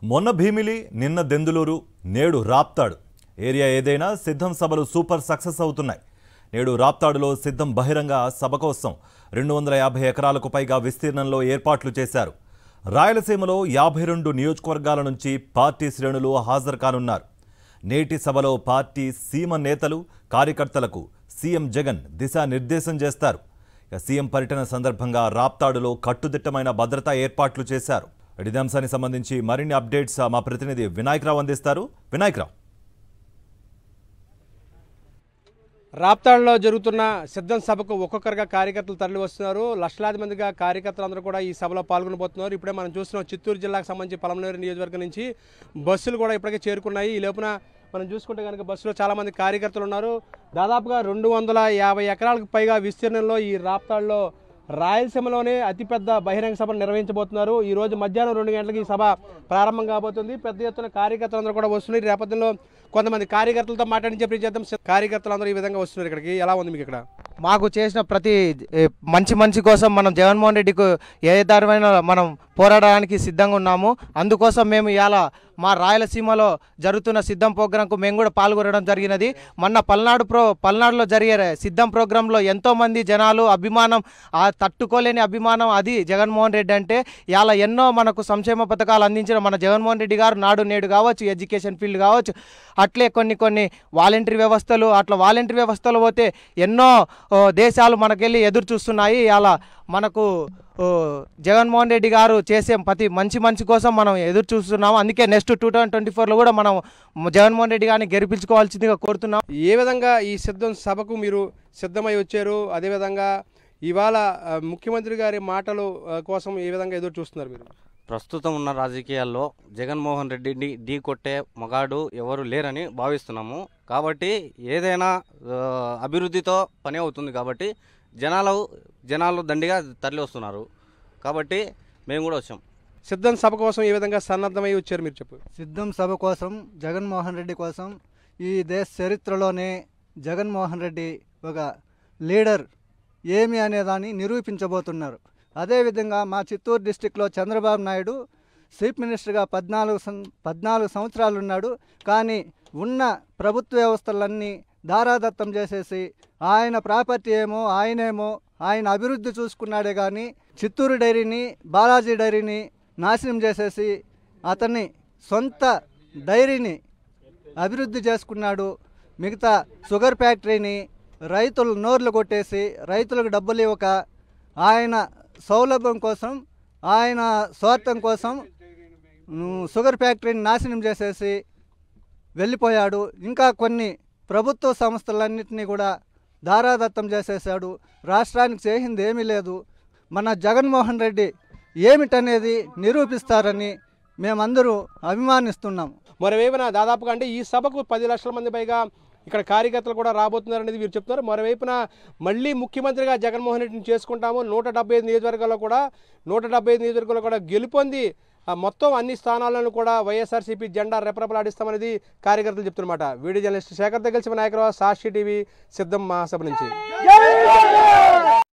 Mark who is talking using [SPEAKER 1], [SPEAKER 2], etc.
[SPEAKER 1] మొన్న భీమిలి నిన్న దెందులూరు నేడు రాప్తాడు ఏరియా ఏదైనా సిద్ధం సభలు సూపర్ సక్సెస్ అవుతున్నాయి. నేడు రాప్తాడులో సిద్ధం బహిరంగ సభ కోసం 250 ఎకరాలకు పైగా విస్తీర్ణంలో ఏర్పాట్లు చేశారు. రాయలసీమలో 52 నియోజకవర్గాల నుంచి పార్టీ శ్రేణులు హాజరు కానున్నారు. నేటి సభలో పార్టీ సీమ నేతలు కార్యకర్తలకు సీఎం జగన్ దిశానిర్దేశం చేస్తారు. సీఎం పర్యటన సందర్భంగా రాప్తాడులో కట్టుదిట్టమైన భద్రతా ఏర్పాట్లు చేశారు. ఇదే అంశానికి సంబంధించి మరిన్ని అప్డేట్స్ మా ప్రతినిధి వినాయకరావు అందిస్తారు. వినాయకరావు,
[SPEAKER 2] రాప్తాడులో జరుగుతున్న సిద్ధం సభకు ఒక్కొక్కరుగా కార్యకర్తలు తరలి వస్తున్నారు. లక్షలాది మందిగా కార్యకర్తలు అందరూ కూడా ఈ సభలో పాల్గొనబోతున్నారు. ఇప్పుడే మనం చూస్తున్నాం చిత్తూరు జిల్లాకు సంబంధించి పలమనేరు నియోజకవర్గం నుంచి బస్సులు కూడా ఇప్పటికే చేరుకున్నాయి. ఈ లోపున మనం చూసుకుంటే కనుక బస్సులో చాలామంది కార్యకర్తలు ఉన్నారు. దాదాపుగా 250 ఎకరాలకు పైగా విస్తీర్ణంలో ఈ రాప్తాడులో రాయలసీమలోనే అతిపెద్ద బహిరంగ సభను నిర్వహించబోతున్నారు. ఈ రోజు మధ్యాహ్నం 2 గంటలకు ఈ సభ ప్రారంభం కాబోతుంది. పెద్ద ఎత్తున కార్యకర్తలందరూ కూడా వస్తున్నారు. ఈ నేపథ్యంలో కొంతమంది కార్యకర్తలతో మాట్లాడించే ప్రయత్నం కార్యకర్తలందరూ ఈ విధంగా వస్తున్నారు. ఇక్కడికి ఎలా ఉంది మీకు? ఇక్కడ
[SPEAKER 3] మాకు చేసిన ప్రతి మంచి కోసం మనం జగన్మోహన్ రెడ్డికి ఏ దారిమైనా మనం పోరాడడానికి సిద్ధంగా ఉన్నాము. అందుకోసం మేము ఇలా మా రాయలసీమలో జరుగుతున్న సిద్ధం ప్రోగ్రాంకు మేము కూడా పాల్గొనడం జరిగినది. మొన్న పల్నాడులో జరిగే సిద్ధం ప్రోగ్రాంలో ఎంతోమంది జనాలు అభిమానం, తట్టుకోలేని అభిమానం అది జగన్మోహన్ రెడ్డి అంటే. ఇలా ఎన్నో మనకు సంక్షేమ పథకాలు అందించిన మన జగన్మోహన్ రెడ్డి గారు నాడు నేడు కావచ్చు, ఎడ్యుకేషన్ ఫీల్డ్ కావచ్చు, అట్లే కొన్ని వాలంటరీ వ్యవస్థలు, అట్లా వాలంటరీ వ్యవస్థలు పోతే ఎన్నో దేశాలు మనకెళ్ళి ఎదురు చూస్తున్నాయి. ఇలా మనకు జగన్మోహన్ రెడ్డి గారు చేసే ప్రతి మంచి కోసం మనం ఎదురు చూస్తున్నాము. అందుకే నెక్స్ట్ 2024లో కూడా మనం జగన్మోహన్ రెడ్డి గారిని గెలిపించుకోవాల్సిందిగా కోరుతున్నాం.
[SPEAKER 2] ఏ విధంగా ఈ సిద్ధం సభకు మీరు సిద్ధమై వచ్చారు? అదేవిధంగా ఇవాళ ముఖ్యమంత్రి గారి మాటలు కోసం ఏ విధంగా ఎదురు చూస్తున్నారు మీరు?
[SPEAKER 4] ప్రస్తుతం ఉన్న రాజకీయాల్లో జగన్మోహన్ రెడ్డిని ఢీ కొట్టే మగాడు ఎవరు లేరని భావిస్తున్నాము. కాబట్టి ఏదైనా అభివృద్ధితో పని అవుతుంది. కాబట్టి జనాలు దండిగా తరలి వస్తున్నారు. కాబట్టి మేము కూడా వచ్చాం.
[SPEAKER 2] సిద్ధం సభ కోసం ఏ విధంగా సన్నద్ధమై వచ్చారు మీరు చెప్పు?
[SPEAKER 5] సిద్ధం సభ కోసం, జగన్మోహన్ రెడ్డి కోసం, ఈ దేశ చరిత్రలోనే జగన్మోహన్ రెడ్డి ఒక లీడర్ ఏమి అనేదాన్ని నిరూపించబోతున్నారు. అదేవిధంగా మా చిత్తూరు డిస్టిక్లో చంద్రబాబు నాయుడు చీఫ్ మినిస్టర్గా 14 సంవత్సరాలు ఉన్నాడు. కానీ ఉన్న ప్రభుత్వ వ్యవస్థలన్నీ దారాదత్తం చేసేసి ఆయన ప్రాపర్టీ ఏమో ఆయన అభివృద్ధి చూసుకున్నాడే కానీ చిత్తూరు డైరీని, బాలాజీ డైరీని నాశనం చేసేసి అతన్ని సొంత డైరీని అభివృద్ధి చేసుకున్నాడు. మిగతా షుగర్ ఫ్యాక్టరీని రైతులు నోర్లు కొట్టేసి రైతులకు డబ్బులు ఇవ్వక ఆయన సౌలభ్యం కోసం, ఆయన స్వార్థం కోసం షుగర్ ఫ్యాక్టరీని నాశనం చేసేసి వెళ్ళిపోయాడు. ఇంకా కొన్ని ప్రభుత్వ సంస్థలన్నింటినీ కూడా దారాదత్తం చేసేసాడు. రాష్ట్రానికి చేసింది ఏమీ లేదు. మన జగన్మోహన్ రెడ్డి ఏమిటనేది నిరూపిస్తారని మేమందరూ అభిమానిస్తున్నాము.
[SPEAKER 2] మరోవైపున దాదాపుగా అంటే ఈ సభకు 10 లక్షల మంది పైగా ఇక్కడ కార్యకర్తలు కూడా రాబోతున్నారనేది మీరు చెప్తున్నారు. మరోవైపున మళ్ళీ ముఖ్యమంత్రిగా జగన్మోహన్ రెడ్డిని చేసుకుంటాము. 175 నియోజకవర్గాల్లో కూడా గెలుపొంది మొత్తం అన్ని స్థానాలను కూడా వైఎస్ఆర్సీపీ జెండా రెపరెపలాడిస్తామనేది కార్యకర్తలు చెప్తున్నమాట. వీడియో జర్నలిస్ట్ శేఖర్తో కలిసి వినాయకరావు, సాక్షి టీవీ, సిద్ధం మహాసభ నుంచి.